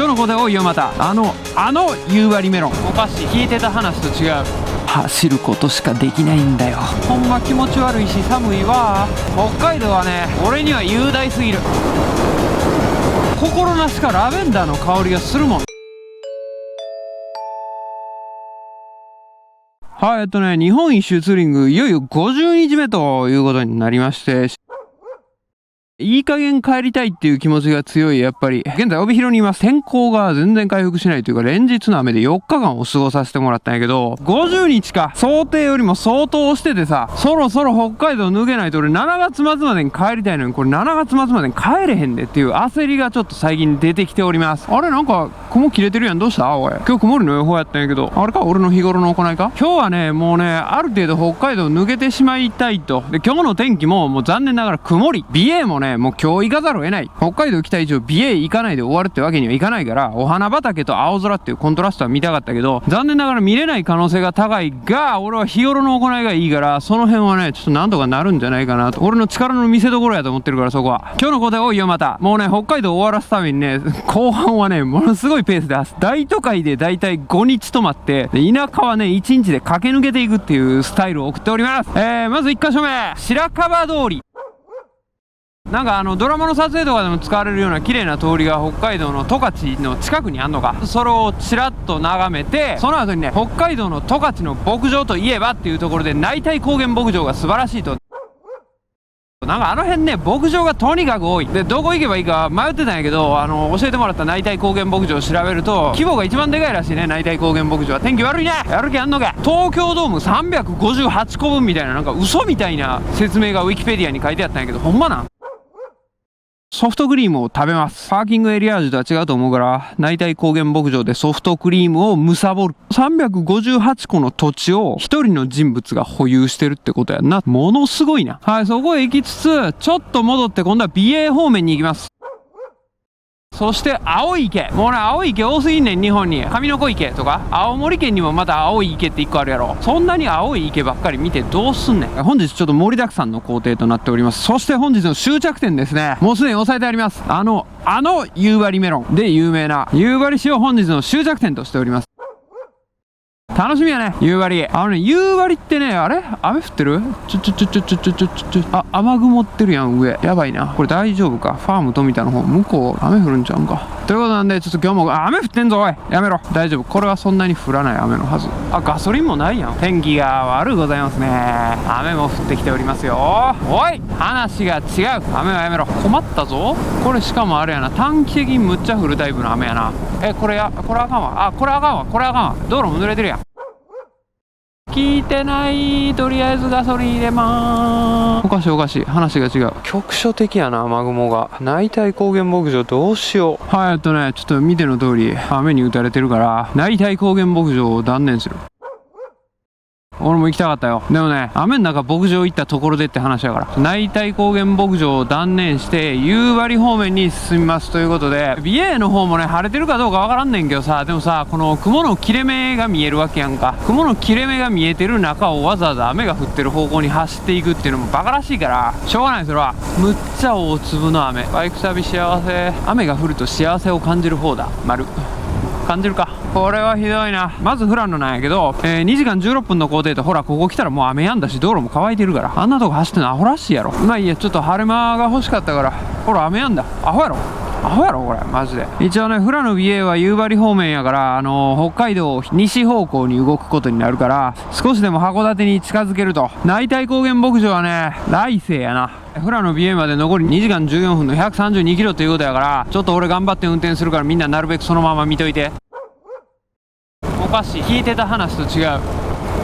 今日の答え多いよ。またあの夕張メロン、おかしい、聞いてた話と違う。走ることしかできないんだよ。ほんま気持ち悪いし寒いわ。北海道はね、俺には雄大すぎる。心なしかラベンダーの香りがするもん。はい、日本一周ツーリングいよいよ50日目ということになりまして、いい加減帰りたいっていう気持ちが強い。やっぱり現在帯広にいます。天候が全然回復しないというか、連日の雨で4日間を過ごさせてもらったんやけど、50日か想定よりも相当押しててさ、そろそろ北海道抜けないと俺7月末までに帰りたいのに、これ7月末までに帰れへんでっていう焦りがちょっと最近出てきております。あれ、なんか雲切れてるやん。どうしたおい。今日曇りの予報やったんやけど、あれか、俺の日頃の行いか。今日はね、もうね、ある程度北海道抜けてしまいたいと。で、今日の天気ももう残念ながら曇り。美瑛もね、もう今日行かざるを得ない。北海道来た以上美瑛行かないで終わるってわけにはいかないから、お花畑と青空っていうコントラストは見たかったけど、残念ながら見れない可能性が高いが、俺は日頃の行いがいいから、その辺はね、ちょっとなんとかなるんじゃないかなと。俺の力の見せ所やと思ってるから、そこは。今日の答え多いよ。またもうね、北海道終わらすためにね、後半はね、ものすごいペースで走る。大都会でだいたい5日止まって、で田舎はね、1日で駆け抜けていくっていうスタイルを送っております。まず1箇所目、白樺通り。なんかドラマの撮影とかでも使われるような綺麗な通りが北海道の十勝の近くにあんのか。それをちらっと眺めて、その後にね、北海道の十勝の牧場といえばっていうところで内帯高原牧場が素晴らしいと。なんか辺ね、牧場がとにかく多い。で、どこ行けばいいか迷ってたんやけど、教えてもらった内帯高原牧場を調べると、規模が一番でかいらしいね、内帯高原牧場は。天気悪いね。やる気あんのか。東京ドーム358個分みたいな、なんか嘘みたいな説明がウィキペディアに書いてあったんやけど、ほんまなん。ソフトクリームを食べます。パーキングエリア味とは違うと思うから、内帯高原牧場でソフトクリームを貪る。358個の土地を一人の人物が保有してるってことやんな。ものすごいな。はい、そこへ行きつつ、ちょっと戻って今度は美瑛方面に行きます。そして青い池。もうね、青い池多すぎんねん、日本に。上の子池とか青森県にもまた青い池って1個あるやろ。そんなに青い池ばっかり見てどうすんねん。本日ちょっと盛りだくさんの工程となっております。そして本日の終着点ですね。もうすでに押さえてあります。夕張メロンで有名な夕張市を本日の終着点としております。楽しみやね、夕張。夕張ってね、あれ雨降ってる？雨雲ってるやん、上。やばいな。これ大丈夫か？ファーム富田の方、向こう、雨降るんちゃうんか。ということなんで、ちょっと今日も、雨降ってんぞ、おい。やめろ。大丈夫。これはそんなに降らない雨のはず。ガソリンもないやん。天気が悪うございますね。雨も降ってきておりますよ。おい！話が違う。雨はやめろ。困ったぞ。これしかもあれやな。短期的にむっちゃ降るタイプの雨やな。これあかんわ。これあかんわ。道路も濡れてるやん。聞いてない。とりあえずガソリン入れまーす。おかしい。話が違う。局所的やな、雨雲が。内帯高原牧場どうしよう。はい、ちょっと見ての通り、雨に打たれてるから、内帯高原牧場を断念する。俺も行きたかったよ。でもね、雨の中牧場行ったところでって話やから、内帯高原牧場を断念して夕張方面に進みますということで、美瑛の方もね、晴れてるかどうかわからんねんけどさ、でもさ、この雲の切れ目が見えるわけやんか。雲の切れ目が見えてる中をわざわざ雨が降ってる方向に走っていくっていうのもバカらしいから、しょうがない。それはむっちゃ大粒の雨。バイク旅幸せ。雨が降ると幸せを感じる方だ。感じるか。これはひどいな。まず富良野なんやけど、2時間16分の工程と、ほらここ来たらもう雨やんだし、道路も乾いてるから、あんなとこ走ってんのアホらしいやろ。まあいいや、ちょっと晴れ間が欲しかったから。ほら雨やんだ。アホやろこれマジで。一応ね、富良野美瑛は夕張方面やから、北海道西方向に動くことになるから、少しでも函館に近づけると。内帯高原牧場はね、来世やな。富良野美瑛まで残り2時間14分の132キロということやから、ちょっと俺頑張って運転するから、みんななるべくそのまま見といて。おかしい、聞いてた話と違う。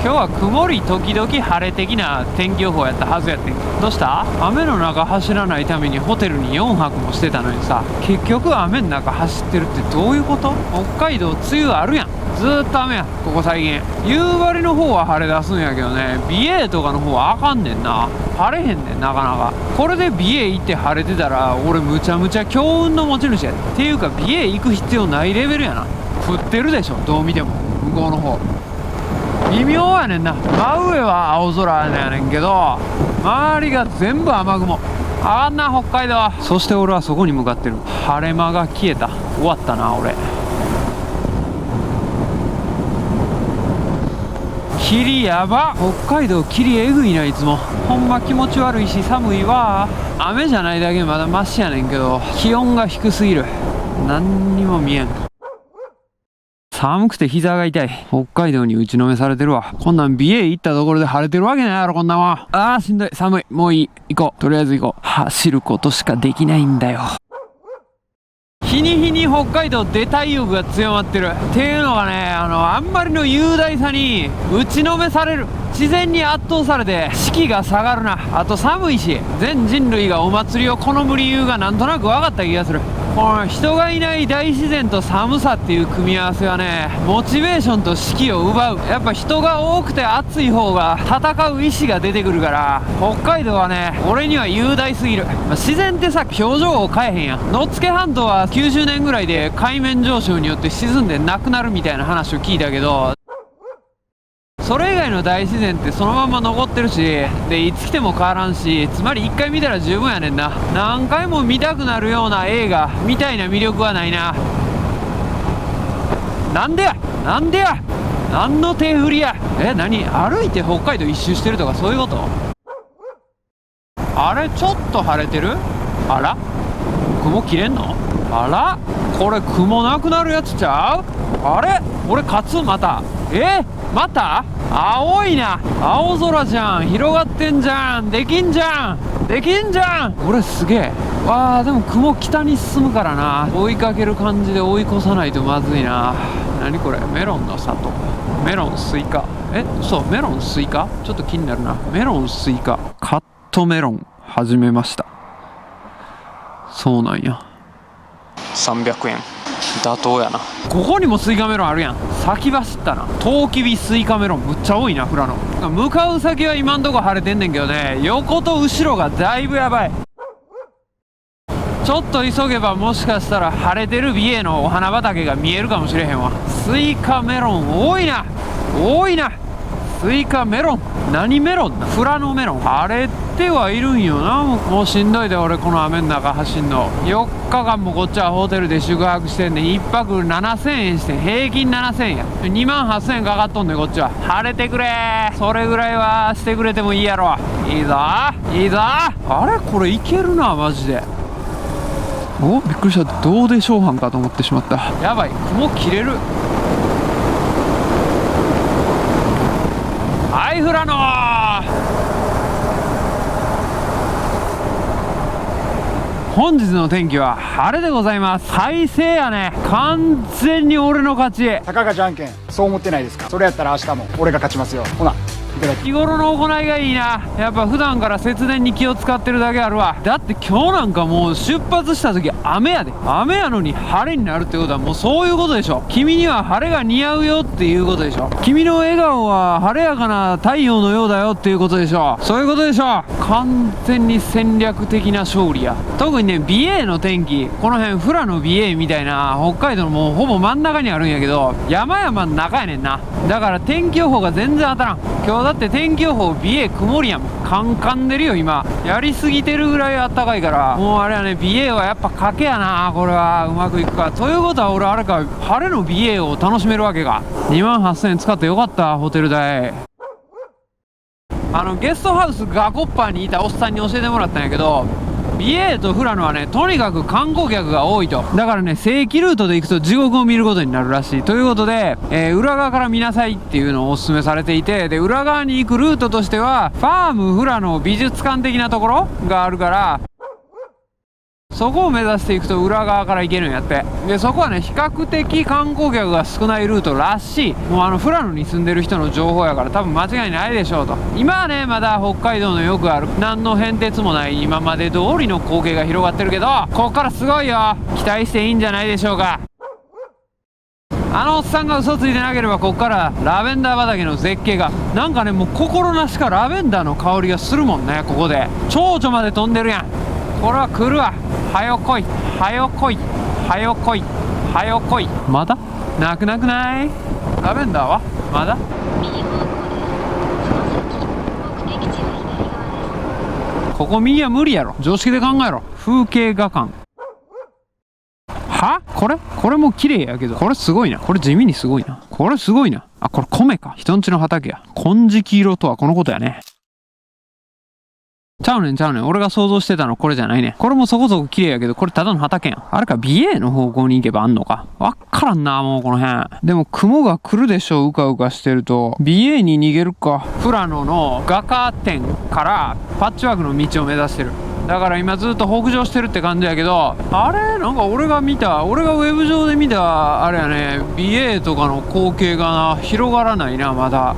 今日は曇り時々晴れ的な天気予報やったはずやってん。どうした？雨の中走らないためにホテルに4泊もしてたのにさ、結局雨の中走ってるってどういうこと？北海道梅雨あるやん。ずーっと雨やん、ここ最近。夕張の方は晴れ出すんやけどね、美瑛とかの方はあかんねんな。晴れへんねん、なかなか。これで美瑛行って晴れてたら、俺むちゃむちゃ強運の持ち主やで。っていうか美瑛行く必要ないレベルやな。降ってるでしょ、どう見ても。向こうの方微妙やねんな。真上は青空やねんけど、周りが全部雨雲。あんな北海道。そして俺はそこに向かってる。晴れ間が消えた。終わったな俺。霧やば。北海道霧えぐいな。いつもほんま気持ち悪いし寒いわ。雨じゃないだけまだマシやねんけど、気温が低すぎる。何にも見えん。寒くて膝が痛い。北海道に打ちのめされてるわ。こんなん美瑛行ったところで晴れてるわけないやろこんなもん。あーしんどい。寒い。もういい。行こう。とりあえず行こう。走ることしかできないんだよ。日に日に北海道出たい欲が強まってるっていうのがね、あんまりの雄大さに打ちのめされる。自然に圧倒されて士気が下がるな。あと寒いし、全人類がお祭りを好む理由がなんとなく分かった気がする。この人がいない大自然と寒さっていう組み合わせはね、モチベーションと士気を奪う。やっぱ人が多くて暑い方が戦う意志が出てくるから、北海道はね俺には雄大すぎる。自然ってさ、表情を変えへんやん。野付半島は90年ぐらいで海面上昇によって沈んでなくなるみたいな話を聞いたけど、それ以外の大自然ってそのまま残ってるし、でいつ来ても変わらんし、つまり1回見たら十分やねんな。何回も見たくなるような映画みたいな魅力はないな。なんでやなんでや、何の手振りや。何歩いて北海道一周してるとかそういうこと？あれちょっと晴れてる？あら雲切れんの？あらこれ雲なくなるやつちゃう？あれ俺勝つまた。また青いな。青空じゃん。広がってんじゃん。できんじゃん。できんじゃん。俺すげえ。わあでも雲北に進むからな。追いかける感じで追い越さないとまずいな。何これ、メロンの里。メロンスイカ。そうメロンスイカ、ちょっと気になるな。メロンスイカカットメロン始めました。そうなんや。300円妥当やな。ここにもスイカメロンあるやん。先走ったな。トウキビスイカメロンむっちゃ多いな。富良野向かう先は今んとこ晴れてんねんけどね、横と後ろがだいぶやばい。ちょっと急げばもしかしたら晴れてる美瑛のお花畑が見えるかもしれへんわ。スイカメロン多いな多いな。スイカメロン何メロンだ。富良野メロン晴れてはいるんよな。もうしんどいで俺この雨の中走んの。4日間もこっちはホテルで宿泊してんねん。1泊7000円して平均7000円や。2万8000円かかっとんねんこっちは。晴れてくれー。それぐらいはしてくれてもいいやろ。いいぞいいぞ。あれこれいけるなマジで。おびっくりした。どうでしょう班かと思ってしまった。やばい雲切れる。はい富良野本日の天気は晴れでございます。快晴やね。完全に俺の勝ち。たかがじゃんけん、そう思ってないですか？それやったら明日も俺が勝ちますよ。ほな、いただき。日頃の行いがいいな。やっぱ普段から節電に気を使ってるだけあるわ。だって今日なんかもう出発した時雨やで。雨やのに晴れになるってことはもうそういうことでしょ。君には晴れが似合うよっていうことでしょ。君の笑顔は晴れやかな太陽のようだよっていうことでしょ。そういうことでしょ。完全に戦略的な勝利や。特にね美瑛の天気、この辺富良野美瑛みたいな北海道のもうほぼ真ん中にあるんやけど、山々の中やねんな。だから天気予報が全然当たらん。今日だって天気予報美瑛曇りやもん。カンカンでるよ今。やりすぎてるぐらいあったかいから、もうあれはね美瑛はやっぱ賭けやな。これはうまくいくかということは俺あれか、晴れの美瑛を楽しめるわけか。2万8000円使ってよかった。ホテル代。ゲストハウスガコッパーにいたおっさんに教えてもらったんやけど、美瑛と富良野はねとにかく観光客が多いと。だからね正規ルートで行くと地獄を見ることになるらしい。ということで、裏側から見なさいっていうのをお勧めされていて、で裏側に行くルートとしてはファーム富良野美術館的なところがあるから、そこを目指していくと裏側から行けるんやって。でそこはね比較的観光客が少ないルートらしい。もう富良野に住んでる人の情報やから多分間違いないでしょうと。今はねまだ北海道のよくある何の変哲もない今まで通りの光景が広がってるけど、ここからすごいよ。期待していいんじゃないでしょうか。おっさんが嘘ついてなければここからラベンダー畑の絶景がなんかねもう心なしかラベンダーの香りがするもんね。ここで蝶々まで飛んでるやん。これは来るわ。はよ来いはよ来いはよ来いはよ来い。まだなくなくない？ラベンダーはまだ。ここ右は無理やろ。常識で考えろ。風景画館。はこれも綺麗やけど、これすごいな。これ地味にすごいな。これすごいな。あ、これ米か。人んちの畑や。金色色とはこのことやね。ちゃうねん。俺が想像してたのこれじゃないねん。これもそこそこ綺麗やけど、これただの畑やん。あれか、美瑛の方向に行けばあんのか。わっからんな、もうこの辺。でも雲が来るでしょ、うかうかしてると。美瑛に逃げるか。富良野の画家店からパッチワークの道を目指してる。だから今ずっと北上してるって感じやけど、あれなんか俺がウェブ上で見た、あれやね、美瑛とかの光景がな、広がらないな、まだ。